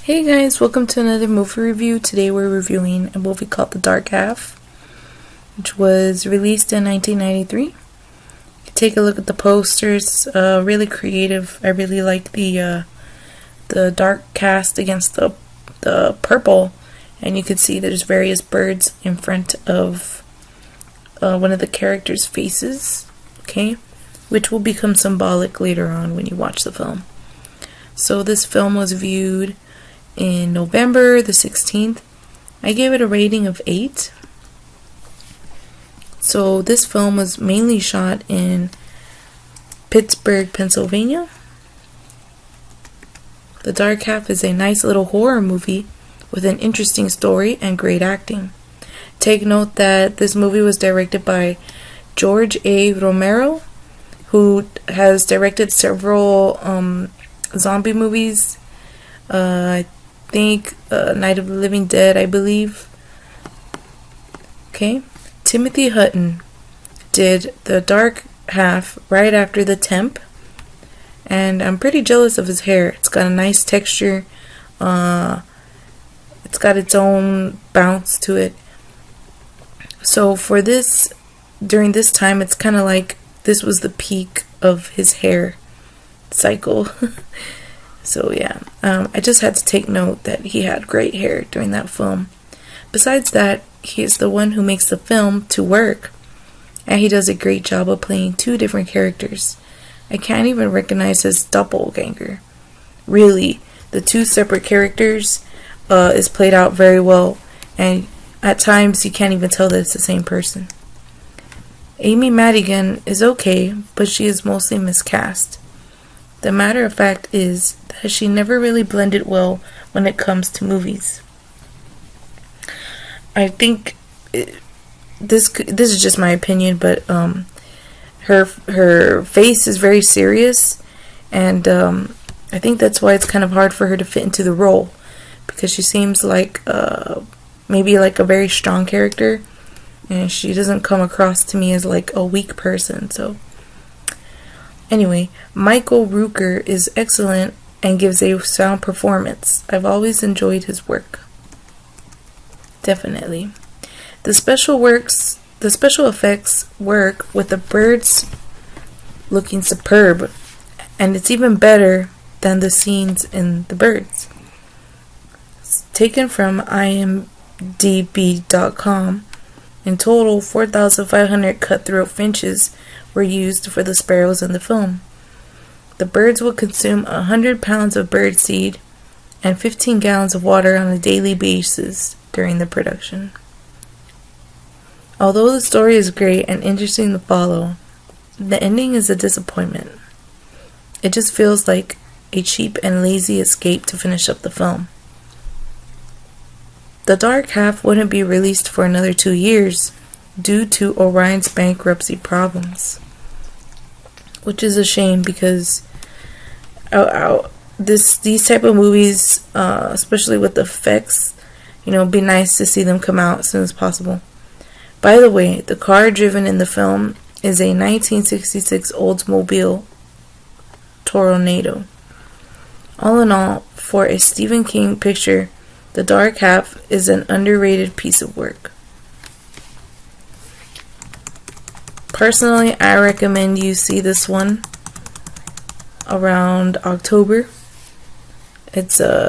Hey guys, welcome to another movie review. Today we're reviewing a movie called The Dark Half, which was released in 1993. Take a look at the posters, really creative. I really like the dark cast against the purple, and you can see there's various birds in front of one of the characters' faces, okay, which will become symbolic later on when you watch the film. So this film was viewed in November the 16th. I gave it a rating of 8. So this film was mainly shot in Pittsburgh, Pennsylvania. The Dark Half is a nice little horror movie with an interesting story and great acting. Take note that this movie was directed by George A. Romero, who has directed several zombie movies. I think Night of the Living Dead, I believe. Okay. Timothy Hutton did The Dark Half right after The Temp, and I'm pretty jealous of his hair. It's got a nice texture. It's got its own bounce to it. So for this, during this time, it's kind of like this was the peak of his hair cycle. So yeah, I just had to take note that he had great hair during that film. Besides that, he is the one who makes the film to work, and he does a great job of playing two different characters. I can't even recognize his doppelganger. Really, the two separate characters is played out very well, and at times you can't even tell that it's the same person. Amy Madigan is okay, but she is mostly miscast. The matter of fact is that she never really blended well when it comes to movies. I think this is just my opinion, but her face is very serious, and I think that's why it's kind of hard for her to fit into the role, because she seems like maybe like a very strong character, and she doesn't come across to me as like a weak person. So anyway, Michael Rooker is excellent and gives a sound performance. I've always enjoyed his work. Definitely. The special effects work with the birds looking superb, and it's even better than the scenes in the birds. It's taken from imdb.com. In total, 4,500 cut-throat finches were used for the sparrows in the film. The birds will consume 100 pounds of birdseed and 15 gallons of water on a daily basis during the production. Although the story is great and interesting to follow, the ending is a disappointment. It just feels like a cheap and lazy escape to finish up the film. The Dark Half wouldn't be released for another 2 years due to Orion's bankruptcy problems, which is a shame, because these type of movies, especially with the effects, it'd be nice to see them come out as soon as possible. By the way, the car driven in the film is a 1966 Oldsmobile Tornado. All in all, for a Stephen King picture, The Dark Half is an underrated piece of work. Personally, I recommend you see this one around October. It's